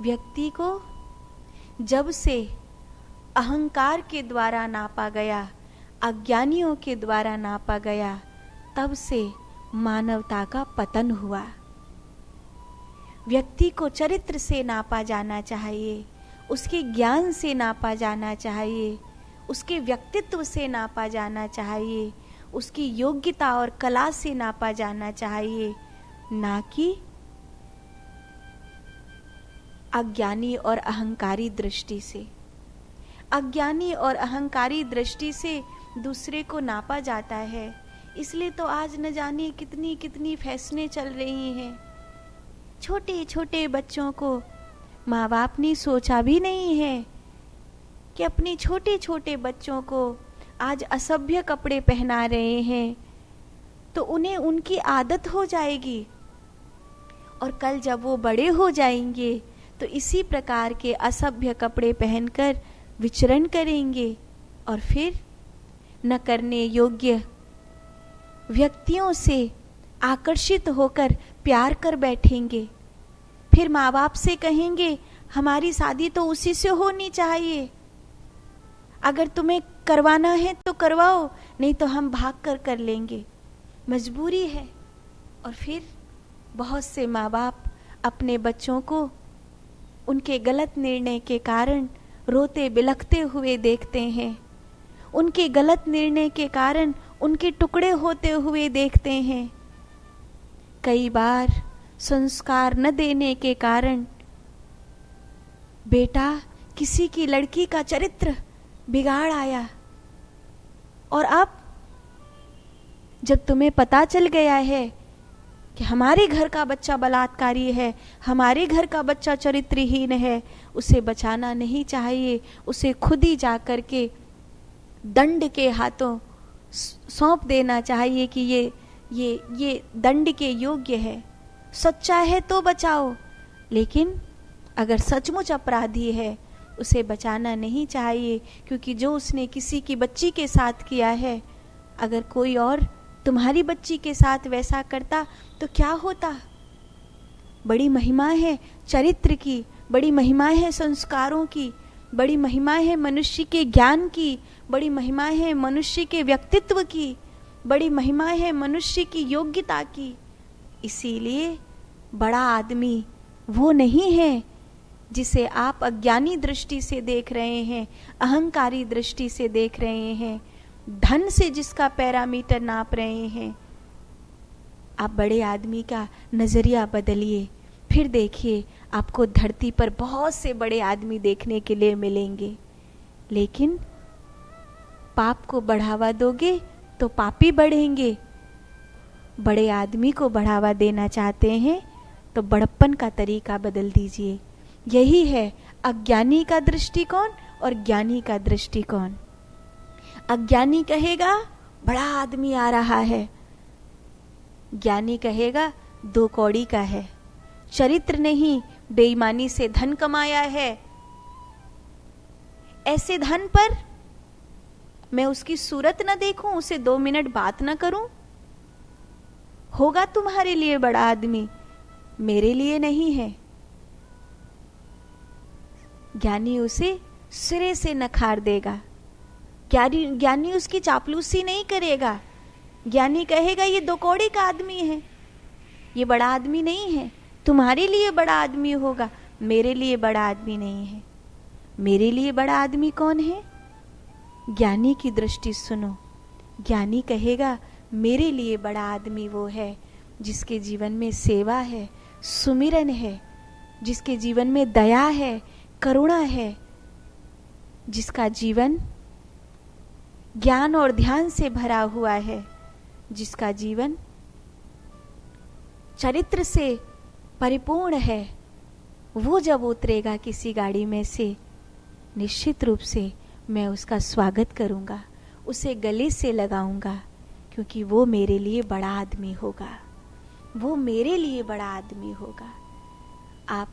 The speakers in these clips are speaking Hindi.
व्यक्ति को जब से अहंकार के द्वारा नापा गया, अज्ञानियों के द्वारा नापा गया, तब से मानवता का पतन हुआ। व्यक्ति को चरित्र से नापा जाना चाहिए, उसके ज्ञान से नापा जाना चाहिए, उसके व्यक्तित्व से नापा जाना चाहिए, उसकी योग्यता और कला से नापा जाना चाहिए, ना कि अज्ञानी और अहंकारी दृष्टि से। अज्ञानी और अहंकारी दृष्टि से दूसरे को नापा जाता है। इसलिए तो आज न जाने कितनी कितनी फैसले चल रही हैं। छोटे छोटे बच्चों को माँ बाप ने सोचा भी नहीं है कि अपने छोटे छोटे बच्चों को आज असभ्य कपड़े पहना रहे हैं तो उन्हें उनकी आदत हो जाएगी, और कल जब वो बड़े हो जाएंगे तो इसी प्रकार के असभ्य कपड़े पहनकर विचरण करेंगे, और फिर न करने योग्य व्यक्तियों से आकर्षित होकर प्यार कर बैठेंगे। फिर माँ बाप से कहेंगे हमारी शादी तो उसी से होनी चाहिए, अगर तुम्हें करवाना है तो करवाओ, नहीं तो हम भाग कर लेंगे, मजबूरी है। और फिर बहुत से माँ बाप अपने बच्चों को उनके गलत निर्णय के कारण रोते बिलखते हुए देखते हैं, उनके गलत निर्णय के कारण उनके टुकड़े होते हुए देखते हैं। कई बार संस्कार न देने के कारण बेटा किसी की लड़की का चरित्र बिगाड़ आया, और अब जब तुम्हें पता चल गया है कि हमारे घर का बच्चा बलात्कारी है, हमारे घर का बच्चा चरित्रहीन है, उसे बचाना नहीं चाहिए, उसे खुद ही जा कर के दंड के हाथों सौंप देना चाहिए कि ये दंड के योग्य है। सच्चा है तो बचाओ, लेकिन अगर सचमुच अपराधी है उसे बचाना नहीं चाहिए, क्योंकि जो उसने किसी की बच्ची के साथ किया है, अगर कोई और तुम्हारी बच्ची के साथ वैसा करता तो क्या होता। बड़ी महिमा है चरित्र की, बड़ी महिमा है संस्कारों की, बड़ी महिमा है मनुष्य के ज्ञान की, बड़ी महिमा है मनुष्य के व्यक्तित्व की, बड़ी महिमा है मनुष्य की योग्यता की। इसीलिए बड़ा आदमी वो नहीं है जिसे आप अज्ञानी दृष्टि से देख रहे हैं, अहंकारी दृष्टि से देख रहे हैं, धन से जिसका पैरामीटर नाप रहे हैं। आप बड़े आदमी का नजरिया बदलिए, फिर देखिए आपको धरती पर बहुत से बड़े आदमी देखने के लिए मिलेंगे। लेकिन पाप को बढ़ावा दोगे तो पापी बढ़ेंगे। बड़े आदमी को बढ़ावा देना चाहते हैं तो बड़प्पन का तरीका बदल दीजिए। यही है अज्ञानी का दृष्टिकोण और ज्ञानी का दृष्टिकोण। अज्ञानी कहेगा बड़ा आदमी आ रहा है, ज्ञानी कहेगा 2 कौड़ी का है, चरित्र नहीं, बेईमानी से धन कमाया है। ऐसे धन पर मैं उसकी सूरत न देखूं, उसे 2 मिनट बात न करूं, होगा तुम्हारे लिए बड़ा आदमी, मेरे लिए नहीं है। ज्ञानी उसे सिरे से नखार देगा, ज्ञानी उसकी चापलूसी नहीं करेगा। ज्ञानी कहेगा ये 2 कौड़ी का आदमी है, ये बड़ा आदमी नहीं है, तुम्हारे लिए बड़ा आदमी होगा, मेरे लिए बड़ा आदमी नहीं है। मेरे लिए बड़ा आदमी कौन है? ज्ञानी की दृष्टि सुनो। ज्ञानी कहेगा मेरे लिए बड़ा आदमी वो है जिसके जीवन में सेवा है, सुमिरन है, जिसके जीवन में दया है, करुणा है, जिसका जीवन ज्ञान और ध्यान से भरा हुआ है, जिसका जीवन चरित्र से परिपूर्ण है। वो जब उतरेगा किसी गाड़ी में से, निश्चित रूप से मैं उसका स्वागत करूंगा, उसे गले से लगाऊंगा, क्योंकि वो मेरे लिए बड़ा आदमी होगा, वो मेरे लिए बड़ा आदमी होगा। आप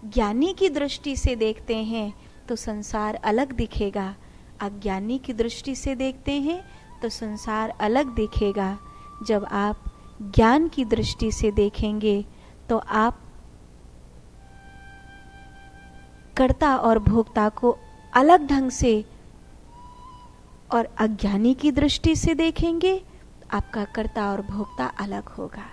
ज्ञानी की दृष्टि से देखते हैं तो संसार अलग दिखेगा, अज्ञानी की दृष्टि से देखते हैं तो संसार अलग दिखेगा। जब आप ज्ञान की दृष्टि से देखेंगे तो आप कर्ता और भोक्ता को अलग ढंग से और अज्ञानी की दृष्टि से देखेंगे, आपका कर्ता और भोक्ता अलग होगा।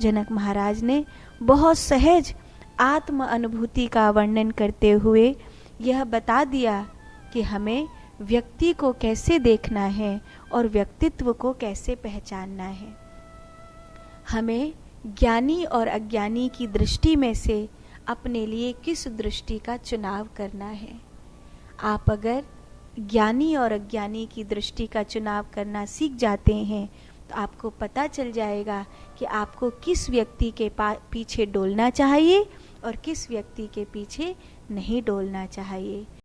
जनक महाराज ने बहुत सहज आत्म अनुभूति का वर्णन करते हुए यह बता दिया कि हमें व्यक्ति को कैसे देखना है और व्यक्तित्व को कैसे पहचानना है। हमें ज्ञानी और अज्ञानी की दृष्टि में से अपने लिए किस दृष्टि का चुनाव करना है। आप अगर ज्ञानी और अज्ञानी की दृष्टि का चुनाव करना सीख जाते हैं तो आपको पता चल जाएगा कि आपको किस व्यक्ति के पीछे डोलना चाहिए और किस व्यक्ति के पीछे नहीं डोलना चाहिए।